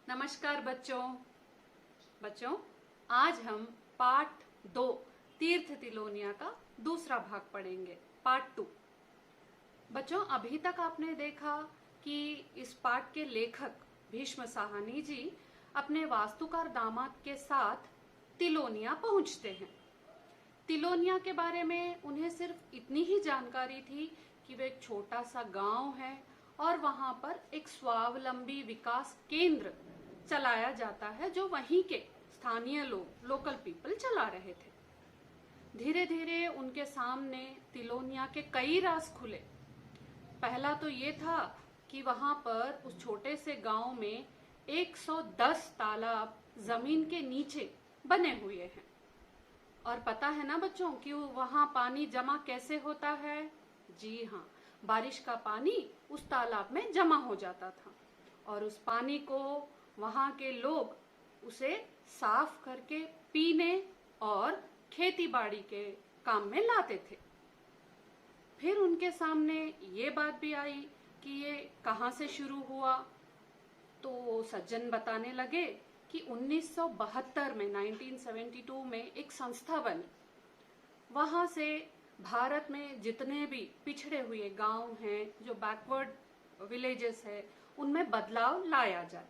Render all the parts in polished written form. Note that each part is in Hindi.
नमस्कार बच्चों आज हम पार्ट 2 तीर्थ तिलोनिया का दूसरा भाग पढ़ेंगे। पार्ट 2। बच्चों, अभी तक आपने देखा कि इस पाठ के लेखक भीष्म साहनी जी अपने वास्तुकार दामाद के साथ तिलोनिया पहुंचते हैं। तिलोनिया के बारे में उन्हें सिर्फ इतनी ही जानकारी थी कि वे एक छोटा सा गांव है और वहां पर एक स्वावलंबी विकास केंद्र चलाया जाता है जो वहीं के स्थानीय लोग, लोकल पीपल चला रहे थे। धीरे धीरे उनके सामने तिलोनिया के कई राज खुले। पहला तो ये था कि वहां पर उस छोटे से गांव में 110 तालाब जमीन के नीचे बने हुए हैं। और पता है ना बच्चों कि वहां पानी जमा कैसे होता है? जी हाँ, बारिश का पानी उस तालाब में जमा हो जाता था और उस पानी को वहां के लोग उसे साफ करके पीने और खेती बाड़ी के काम में लाते थे। फिर उनके सामने ये बात भी आई कि ये कहाँ से शुरू हुआ। तो सज्जन बताने लगे कि 1972 में 1972 में एक संस्था बनी। वहां से भारत में जितने भी पिछड़े हुए गांव हैं, जो बैकवर्ड विलेजेस है, उनमें बदलाव लाया जाए।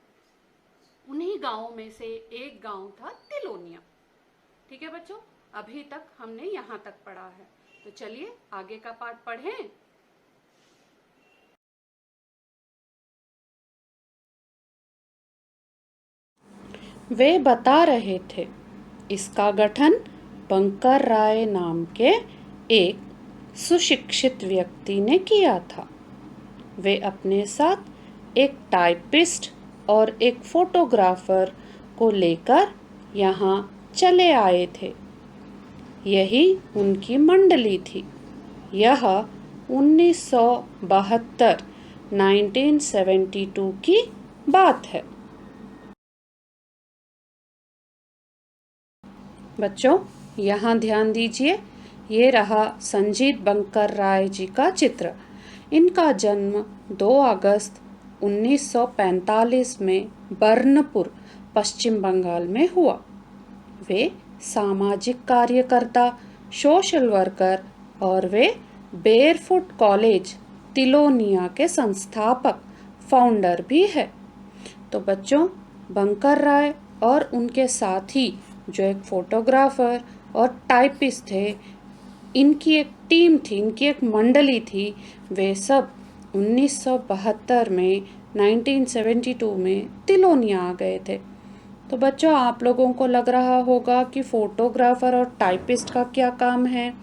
उन्हीं गांवों में से एक गांव था तिलोनिया। ठीक है बच्चों, अभी तक हमने यहाँ तक पढ़ा है, तो चलिए आगे का पाठ पढ़ें। वे बता रहे थे, इसका गठन बंकर राय नाम के एक सुशिक्षित व्यक्ति ने किया था। वे अपने साथ एक टाइपिस्ट और एक फोटोग्राफर को लेकर यहाँ चले आए थे। यही उनकी मंडली थी। यह 1972 की बात है। बच्चों, यहाँ ध्यान दीजिए, ये रहा संजीत बंकर राय जी का चित्र। इनका जन्म 2 अगस्त 1945 में बर्नपुर, पश्चिम बंगाल में हुआ। वे सामाजिक कार्यकर्ता, सोशल वर्कर और वे बेयरफुट कॉलेज तिलोनिया के संस्थापक, फाउंडर भी है। तो बच्चों, बंकर राय और उनके साथी जो एक फोटोग्राफर और टाइपिस्ट थे, इनकी एक टीम थी, इनकी एक मंडली थी। वे सब 1972 में 1972 में तिलोनिया आ गए थे। तो बच्चों, आप लोगों को लग रहा होगा कि फोटोग्राफर और टाइपिस्ट का क्या काम है।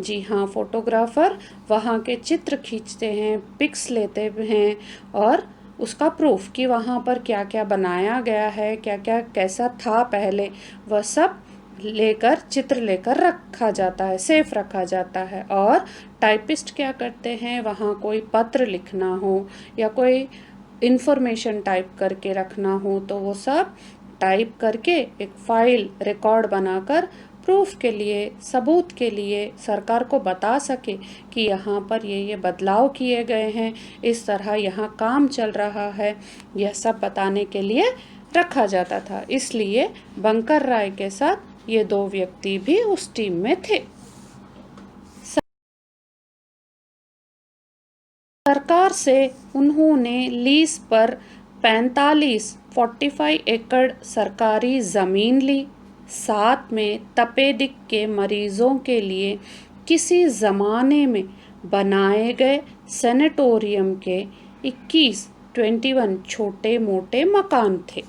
जी हाँ, फोटोग्राफर वहाँ के चित्र खींचते हैं, पिक्स लेते हैं और उसका प्रूफ कि वहाँ पर क्या क्या बनाया गया है, क्या क्या कैसा था पहले, वह सब लेकर, चित्र लेकर रखा जाता है, सेफ रखा जाता है। और टाइपिस्ट क्या करते हैं, वहाँ कोई पत्र लिखना हो या कोई इन्फॉर्मेशन टाइप करके रखना हो, तो वो सब टाइप करके एक फाइल, रिकॉर्ड बनाकर प्रूफ के लिए, सबूत के लिए सरकार को बता सके कि यहाँ पर ये बदलाव किए गए हैं, इस तरह यहाँ काम चल रहा है, यह सब बताने के लिए रखा जाता था। इसलिए बंकर राय के साथ ये 2 व्यक्ति भी उस टीम में थे। सरकार से उन्होंने लीज पर 45 एकड़ सरकारी ज़मीन ली। साथ में तपेदिक के मरीजों के लिए किसी ज़माने में बनाए गए सैनिटोरियम के 21 छोटे मोटे मकान थे।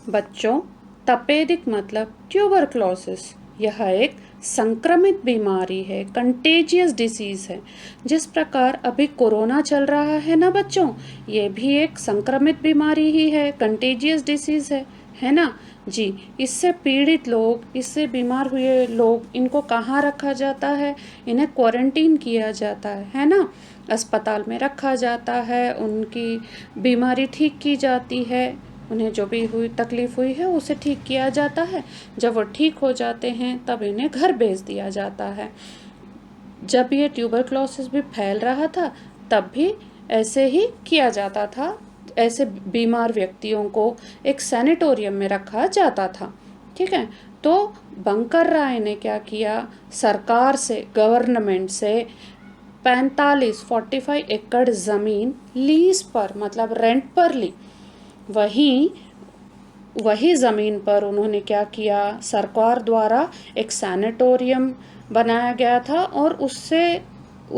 बच्चों, तपेदिक मतलब ट्यूबरक्लोसिस। यह एक संक्रमित बीमारी है, कंटेजियस डिसीज है। जिस प्रकार अभी कोरोना चल रहा है ना बच्चों, ये भी एक संक्रमित बीमारी ही है, कंटेजियस डिसीज है ना जी। इससे पीड़ित लोग, इससे बीमार हुए लोग, इनको कहाँ रखा जाता है? इन्हें क्वारंटीन किया जाता है ना, अस्पताल में रखा जाता है, उनकी बीमारी ठीक की जाती है, उन्हें जो भी तकलीफ हुई है उसे ठीक किया जाता है। जब वो ठीक हो जाते हैं तब इन्हें घर भेज दिया जाता है। जब ये ट्यूबरक्लोसिस भी फैल रहा था तब भी ऐसे ही किया जाता था। ऐसे बीमार व्यक्तियों को एक सैनिटोरियम में रखा जाता था। ठीक है, तो बंकर राय ने क्या किया, सरकार से, गवर्नमेंट से 45 एकड़ ज़मीन लीज पर मतलब रेंट पर ली। वही ज़मीन पर उन्होंने क्या किया, सरकार द्वारा एक सैनिटोरियम बनाया गया था और उस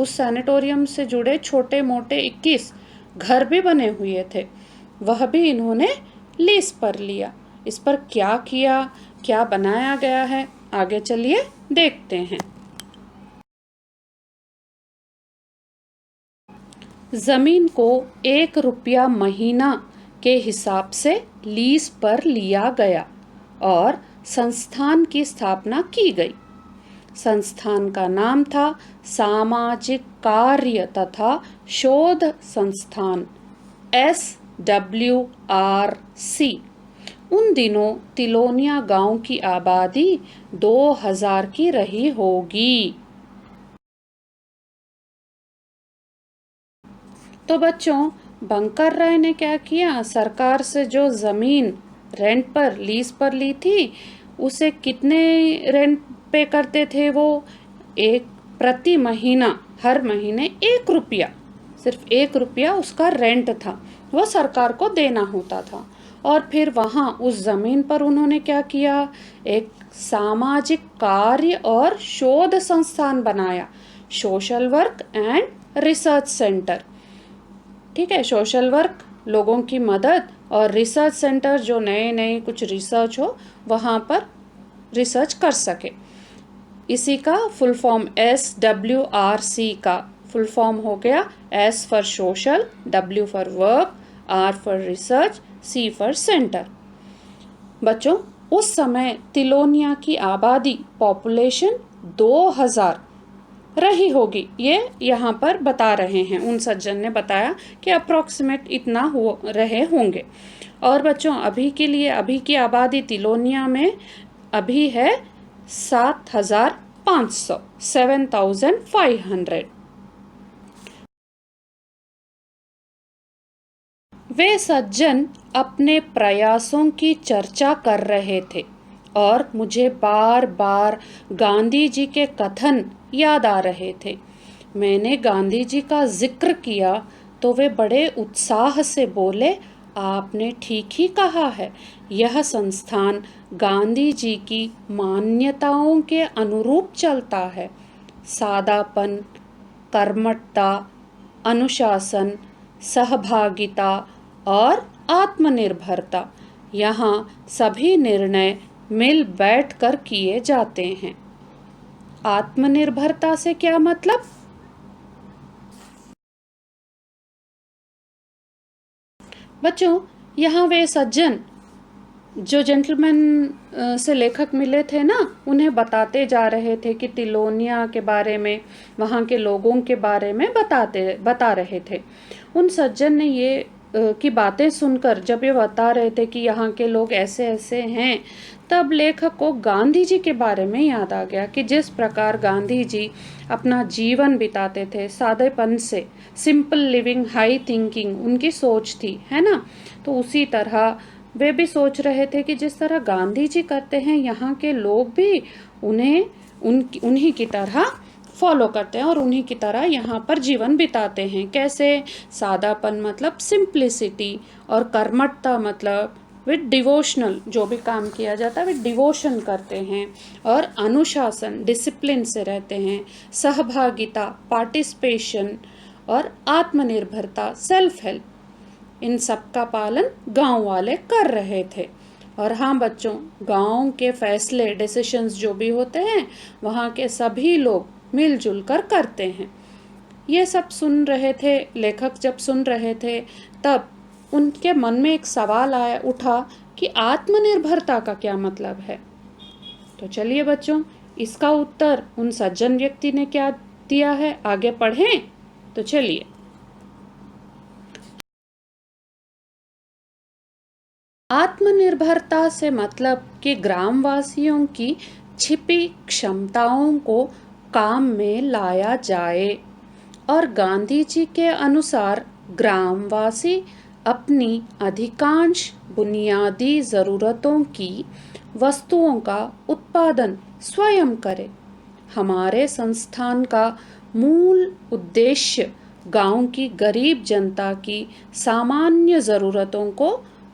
सैनिटोरियम से जुड़े छोटे मोटे 21 घर भी बने हुए थे, वह भी इन्होंने लीज पर लिया। इस पर क्या किया, क्या बनाया गया है, आगे चलिए देखते हैं। ज़मीन को 1 रुपया महीना के हिसाब से लीज पर लिया गया और संस्थान की स्थापना की गई। संस्थान का नाम था सामाजिक कार्य तथा शोध संस्थान, SWRC। उन दिनों तिलोनिया गांव की आबादी 2000 की रही होगी। तो बच्चों, बंकर राय ने क्या किया, सरकार से जो ज़मीन रेंट पर, लीज पर ली थी, उसे कितने रेंट पे करते थे वो, एक प्रति महीना, हर महीने 1 रुपया, सिर्फ 1 रुपया उसका रेंट था, वो सरकार को देना होता था। और फिर वहाँ उस ज़मीन पर उन्होंने क्या किया, एक सामाजिक कार्य और शोध संस्थान बनाया, social work and research centre. ठीक है, सोशल वर्क, लोगों की मदद, और रिसर्च सेंटर, जो नए नए कुछ रिसर्च हो वहाँ पर रिसर्च कर सके। इसी का फुल फॉर्म SWRC का फुल फॉर्म हो गया, S for social, W for work, R for research, C for centre. बच्चों, उस समय तिलोनिया की आबादी, पॉपुलेशन 2000 रही होगी, ये यहाँ पर बता रहे हैं। उन सज्जन ने बताया कि अप्रॉक्सीमेट इतना रहे होंगे। और बच्चों, अभी के लिए, अभी की आबादी तिलोनिया में अभी है 7500, 7500। वे सज्जन अपने प्रयासों की चर्चा कर रहे थे और मुझे बार बार गांधी जी के कथन याद आ रहे थे। मैंने गांधी जी का जिक्र किया तो वे बड़े उत्साह से बोले, आपने ठीक ही कहा है, यह संस्थान गांधी जी की मान्यताओं के अनुरूप चलता है। सादापन, कर्मठता, अनुशासन, सहभागिता और आत्मनिर्भरता, यहाँ सभी निर्णय मिल बैठ कर किए जाते हैं। आत्मनिर्भरता से क्या मतलब? बच्चों, यहाँ वे सज्जन, जो जेंटलमैन से लेखक मिले थे ना, उन्हें बताते जा रहे थे कि तिलोनिया के बारे में, वहाँ के लोगों के बारे में बता रहे थे। उन सज्जन ने ये की बातें सुनकर, जब ये बता रहे थे कि यहाँ के लोग ऐसे ऐसे हैं, तब लेखक को गांधी जी के बारे में याद आ गया कि जिस प्रकार गांधी जी अपना जीवन बिताते थे, सादेपन से, सिंपल लिविंग, हाई थिंकिंग उनकी सोच थी, है ना। तो उसी तरह वे भी सोच रहे थे कि जिस तरह गांधी जी करते हैं, यहाँ के लोग भी उन्हीं की तरह फॉलो करते हैं और उन्हीं की तरह यहाँ पर जीवन बिताते हैं। कैसे? सादापन मतलब सिंप्लिसिटी, और कर्मठता मतलब विद डिवोशनल, जो भी काम किया जाता है विद डिवोशन करते हैं, और अनुशासन, डिसिप्लिन से रहते हैं, सहभागिता, पार्टिसिपेशन, और आत्मनिर्भरता, सेल्फ हेल्प, इन सब का पालन गांव वाले कर रहे थे। और हाँ बच्चों, गांव के फैसले, डिसीशंस जो भी होते हैं, वहाँ के सभी लोग मिलजुल कर करते हैं। ये सब सुन रहे थे लेखक, जब सुन रहे थे तब उनके मन में एक सवाल उठा कि आत्मनिर्भरता का क्या मतलब है। तो चलिए बच्चों, इसका उत्तर उन सज्जन व्यक्ति ने क्या दिया है, आगे पढ़ें। तो चलिए, आत्मनिर्भरता से मतलब कि ग्रामवासियों की छिपी क्षमताओं को काम में लाया जाए, और गांधी जी के अनुसार ग्रामवासी अपनी अधिकांश बुनियादी ज़रूरतों की वस्तुओं का उत्पादन स्वयं करें। हमारे संस्थान का मूल उद्देश्य गांव की गरीब जनता की सामान्य ज़रूरतों को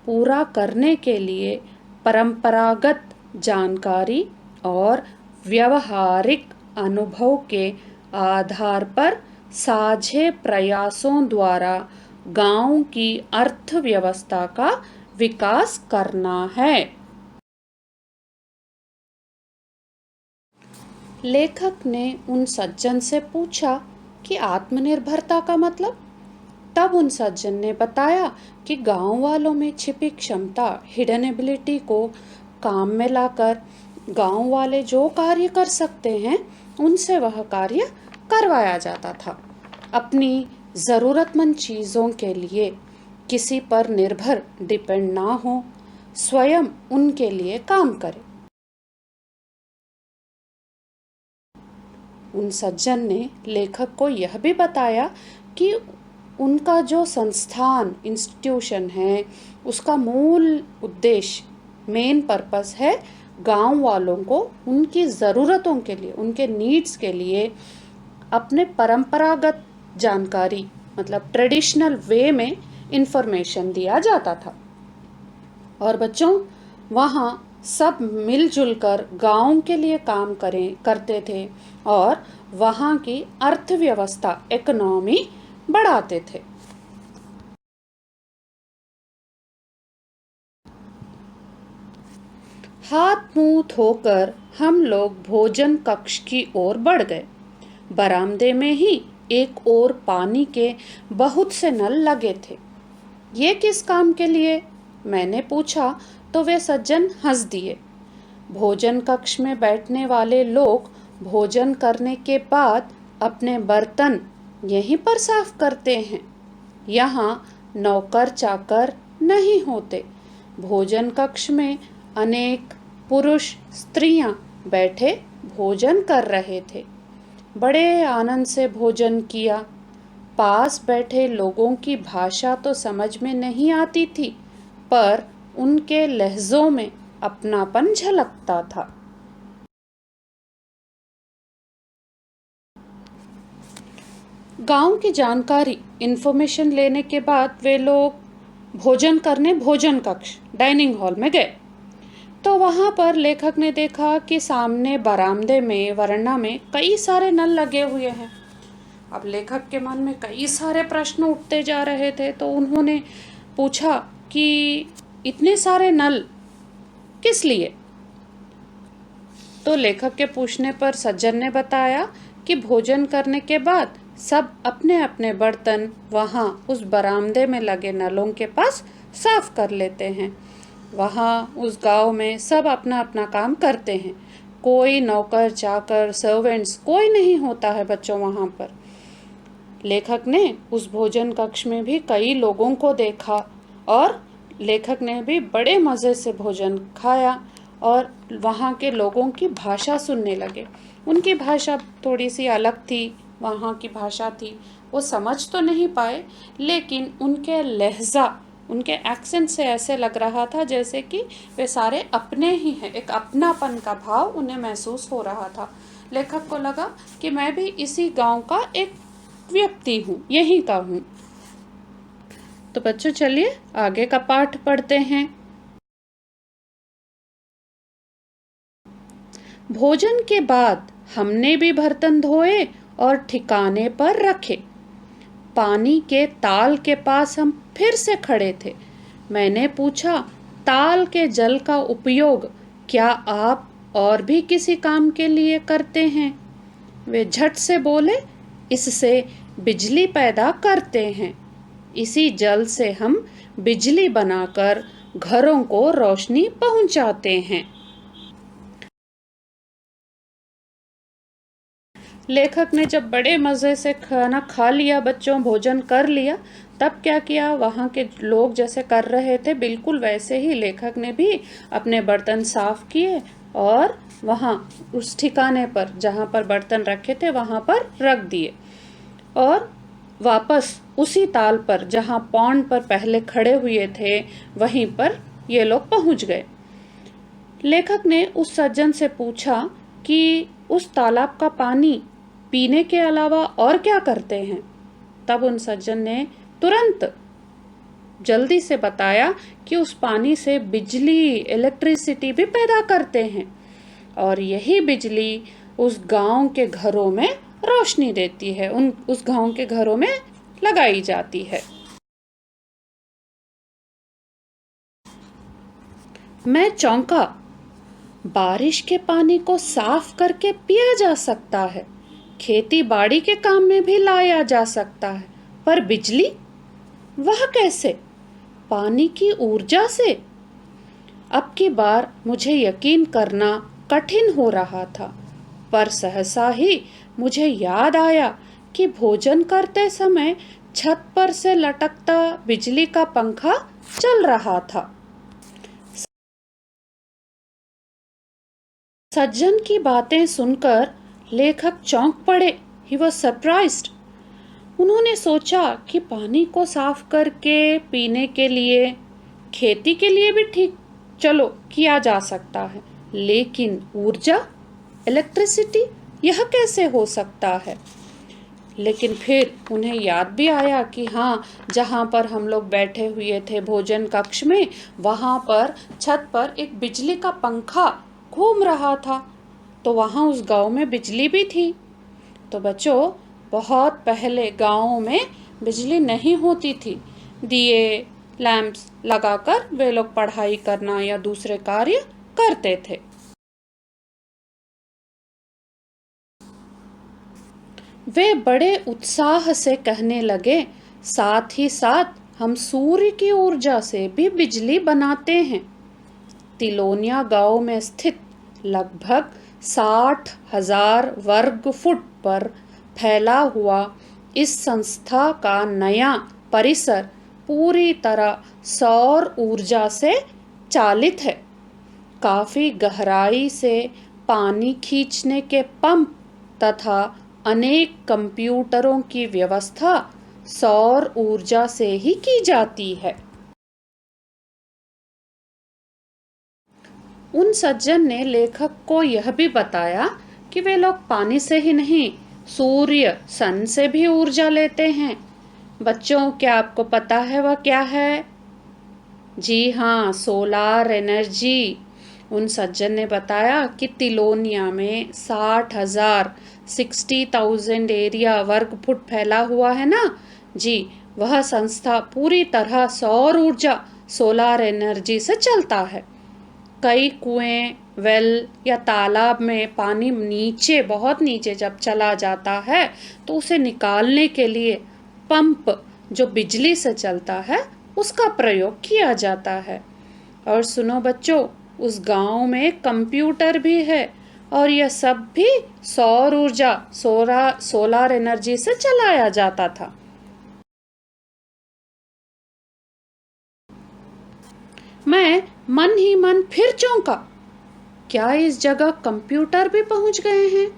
पूरा करने के लिए परंपरागत जानकारी और व्यवहारिक अनुभव के आधार पर साझे प्रयासों द्वारा गांव की अर्थव्यवस्था का विकास करना है। लेखक ने उन सज्जन से पूछा कि आत्मनिर्भरता का मतलब? तब उन सज्जन ने बताया कि गांव वालों में छिपी क्षमता, हिडन एबिलिटी को काम में लाकर गांव वाले जो कार्य कर सकते हैं उनसे वह कार्य करवाया जाता था। अपनी ज़रूरतमंद चीज़ों के लिए किसी पर निर्भर डिपेंड ना हो, स्वयं उनके लिए काम करें। उन सज्जन ने लेखक को यह भी बताया कि उनका जो संस्थान, इंस्टीट्यूशन है, उसका मूल उद्देश्य, मेन पर्पस है गांव वालों को उनकी ज़रूरतों के लिए, उनके नीड्स के लिए अपने परंपरागत जानकारी, मतलब ट्रेडिशनल वे में इंफॉर्मेशन दिया जाता था। और बच्चों, वहाँ सब मिलजुल कर गांव के लिए काम करते थे और वहाँ की अर्थव्यवस्था, इकोनॉमी बढ़ाते थे। हाथ मुंह धोकर हम लोग भोजन कक्ष की ओर बढ़ गए। बरामदे में ही एक ओर पानी के बहुत से नल लगे थे। ये किस काम के लिए? मैंने पूछा तो वे सज्जन हंस दिए। भोजन कक्ष में बैठने वाले लोग भोजन करने के बाद अपने बर्तन यहीं पर साफ करते हैं। यहाँ नौकर चाकर नहीं होते। भोजन कक्ष में अनेक पुरुष स्त्रियां बैठे भोजन कर रहे थे। बड़े आनंद से भोजन किया। पास बैठे लोगों की भाषा तो समझ में नहीं आती थी, पर उनके लहज़ों में अपनापन झलकता था। गांव की जानकारी, इंफॉर्मेशन लेने के बाद वे लोग भोजन करने भोजन कक्ष, डाइनिंग हॉल में गए। तो वहाँ पर लेखक ने देखा कि सामने बरामदे में, वरांडा में कई सारे नल लगे हुए हैं। अब लेखक के मन में कई सारे प्रश्न उठते जा रहे थे, तो उन्होंने पूछा कि इतने सारे नल किस लिए? तो लेखक के पूछने पर सज्जन ने बताया कि भोजन करने के बाद सब अपने अपने बर्तन वहाँ उस बरामदे में लगे नलों के पास साफ कर लेते हैं। वहाँ उस गांव में सब अपना अपना काम करते हैं। कोई नौकर चाकर, सर्वेंट्स कोई नहीं होता है बच्चों वहाँ पर। लेखक ने उस भोजन कक्ष में भी कई लोगों को देखा और लेखक ने भी बड़े मज़े से भोजन खाया और वहाँ के लोगों की भाषा सुनने लगे। उनकी भाषा थोड़ी सी अलग थी, वहाँ की भाषा थी, वो समझ तो नहीं पाए, लेकिन उनके लहजा, उनके एक्सेंट से ऐसे लग रहा था जैसे कि वे सारे अपने ही हैं। एक अपनापन का भाव उन्हें महसूस हो रहा था। लेखक को लगा कि मैं भी इसी गांव का एक व्यक्ति हूँ, यहीं का हूँ। तो बच्चों चलिए आगे का पाठ पढ़ते हैं। भोजन के बाद हमने भी बर्तन धोए और ठिकाने पर रखे। पानी के ताल के पास हम फिर से खड़े थे। मैंने पूछा, ताल के जल का उपयोग क्या आप और भी किसी काम के लिए करते हैं? वे झट से बोले, इससे बिजली पैदा करते हैं। इसी जल से हम बिजली बनाकर घरों को रोशनी पहुंचाते हैं। लेखक ने जब बड़े मज़े से खाना खा लिया, बच्चों भोजन कर लिया, तब क्या किया, वहाँ के लोग जैसे कर रहे थे बिल्कुल वैसे ही लेखक ने भी अपने बर्तन साफ किए और वहाँ उस ठिकाने पर जहाँ पर बर्तन रखे थे वहाँ पर रख दिए। और वापस उसी ताल पर जहाँ पॉन्ड पर पहले खड़े हुए थे वहीं पर ये लोग पहुंच गए। लेखक ने उस सज्जन से पूछा कि उस तालाब का पानी पीने के अलावा और क्या करते हैं। तब उन सज्जन ने तुरंत जल्दी से बताया कि उस पानी से बिजली, इलेक्ट्रिसिटी भी पैदा करते हैं और यही बिजली उस गांव के घरों में रोशनी देती है, उस गांव के घरों में लगाई जाती है। मैं चौंका। बारिश के पानी को साफ करके पिया जा सकता है, खेती बाड़ी के काम में भी लाया जा सकता है, पर बिजली, वह कैसे? पानी की ऊर्जा से? अब की बार मुझे यकीन करना कठिन हो रहा था, पर सहसा ही मुझे याद आया कि भोजन करते समय छत पर से लटकता बिजली का पंखा चल रहा था। सज्जन की बातें सुनकर लेखक चौंक पड़े। He was surprised. उन्होंने सोचा कि पानी को साफ करके पीने के लिए, खेती के लिए भी ठीक चलो किया जा सकता है, लेकिन ऊर्जा, इलेक्ट्रिसिटी, यह कैसे हो सकता है? लेकिन फिर उन्हें याद भी आया कि हाँ, जहाँ पर हम लोग बैठे हुए थे भोजन कक्ष में, वहाँ पर छत पर एक बिजली का पंखा घूम रहा था, तो वहाँ उस गांव में बिजली भी थी। तो बच्चों, बहुत पहले गांवों में बिजली नहीं होती थी। दिए, लैंप्स लगाकर वे लोग पढ़ाई करना या दूसरे कार्य करते थे। वे बड़े उत्साह से कहने लगे, साथ ही साथ हम सूर्य की ऊर्जा से भी बिजली बनाते हैं। तिलोनिया गांव में स्थित लगभग 60,000 वर्ग फुट पर फैला हुआ इस संस्था का नया परिसर पूरी तरह सौर ऊर्जा से चालित है। काफी गहराई से पानी खींचने के पंप तथा अनेक कंप्यूटरों की व्यवस्था सौर ऊर्जा से ही की जाती है। उन सज्जन ने लेखक को यह भी बताया कि वे लोग पानी से ही नहीं, सूर्य, सन से भी ऊर्जा लेते हैं। बच्चों, क्या आपको पता है वह क्या है? जी हाँ, सोलार एनर्जी। उन सज्जन ने बताया कि तिलोनिया में 60,000 एरिया वर्ग फुट फैला हुआ है ना जी, वह संस्था पूरी तरह सौर ऊर्जा, सोलार एनर्जी से चलता है। कई कुएं, वेल या तालाब में पानी नीचे, बहुत नीचे जब चला जाता है तो उसे निकालने के लिए पंप जो बिजली से चलता है उसका प्रयोग किया जाता है। और सुनो बच्चों, उस गांव में कंप्यूटर भी है और यह सब भी सौर ऊर्जा, सोलार एनर्जी से चलाया जाता था। मैं मन ही मन फिर चौंका। क्या इस जगह कंप्यूटर भी पहुंच गए हैं?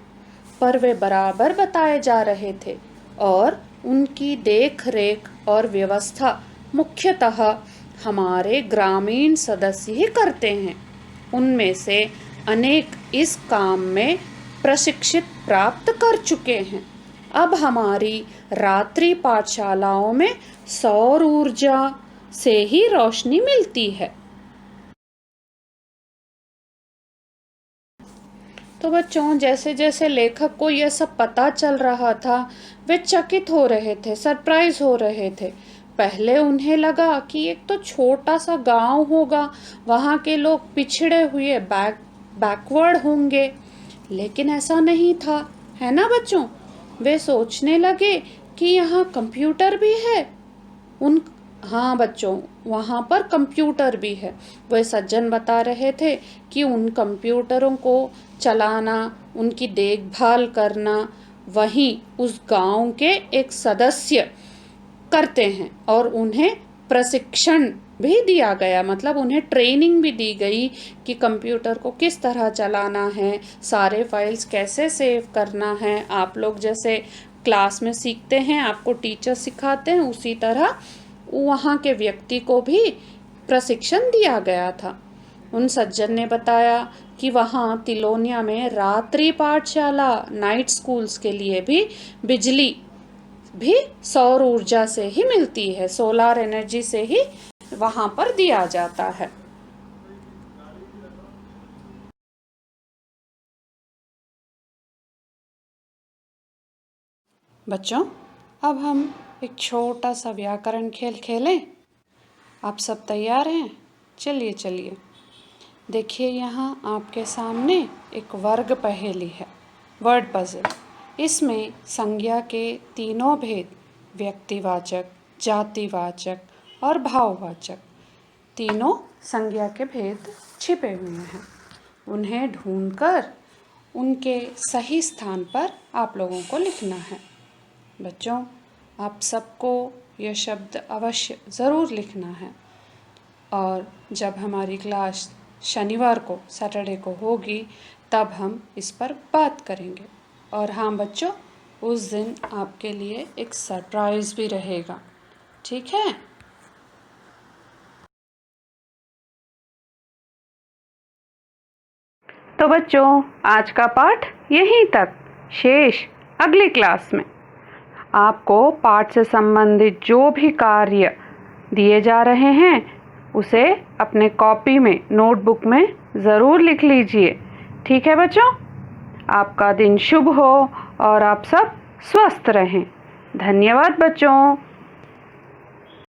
पर वे बराबर बताए जा रहे थे और उनकी देख रेख और व्यवस्था मुख्यतः हमारे ग्रामीण सदस्य ही करते हैं। उनमें से अनेक इस काम में प्रशिक्षित प्राप्त कर चुके हैं। अब हमारी रात्रि पाठशालाओं में सौर ऊर्जा से ही रोशनी मिलती है। तो बच्चों, जैसे जैसे लेखक को यह सब पता चल रहा था, वे चकित हो रहे थे, सरप्राइज हो रहे थे। पहले उन्हें लगा कि एक तो छोटा सा गांव होगा, वहाँ के लोग पिछड़े हुए, बैकवर्ड होंगे, लेकिन ऐसा नहीं था, है ना बच्चों? वे सोचने लगे कि यहाँ कंप्यूटर भी है। हाँ बच्चों, वहाँ पर कंप्यूटर भी है। वह सज्जन बता रहे थे कि उन कंप्यूटरों को चलाना, उनकी देखभाल करना वहीं उस गांव के एक सदस्य करते हैं और उन्हें प्रशिक्षण भी दिया गया, मतलब उन्हें ट्रेनिंग भी दी गई कि कंप्यूटर को किस तरह चलाना है, सारे फाइल्स कैसे सेव करना है। आप लोग जैसे क्लास में सीखते हैं, आपको टीचर सिखाते हैं, उसी तरह वहाँ के व्यक्ति को भी प्रशिक्षण दिया गया था। उन सज्जन ने बताया कि वहाँ तिलोनिया में रात्रि पाठशाला नाइट स्कूल्स के लिए भी बिजली भी सौर ऊर्जा से ही मिलती है, सोलार एनर्जी से ही वहाँ पर दिया जाता है। बच्चों, अब हम एक छोटा सा व्याकरण खेल खेलें। आप सब तैयार हैं? चलिए चलिए। देखिए, यहाँ आपके सामने एक वर्ग पहेली है, वर्ड पजल। इसमें संज्ञा के तीनों भेद, व्यक्तिवाचक, जातिवाचक और भाववाचक, तीनों संज्ञा के भेद छिपे हुए हैं। उन्हें ढूंढकर उनके सही स्थान पर आप लोगों को लिखना है। बच्चों, आप सबको यह शब्द अवश्य ज़रूर लिखना है। और जब हमारी क्लास शनिवार को, सैटरडे को होगी, तब हम इस पर बात करेंगे। और हाँ बच्चों, उस दिन आपके लिए एक सरप्राइज़ भी रहेगा, ठीक है? तो बच्चों, आज का पाठ यहीं तक। शेष अगली क्लास में। आपको पाठ से संबंधित जो भी कार्य दिए जा रहे हैं उसे अपने कॉपी में, नोटबुक में ज़रूर लिख लीजिए, ठीक है बच्चों? आपका दिन शुभ हो और आप सब स्वस्थ रहें। धन्यवाद बच्चों।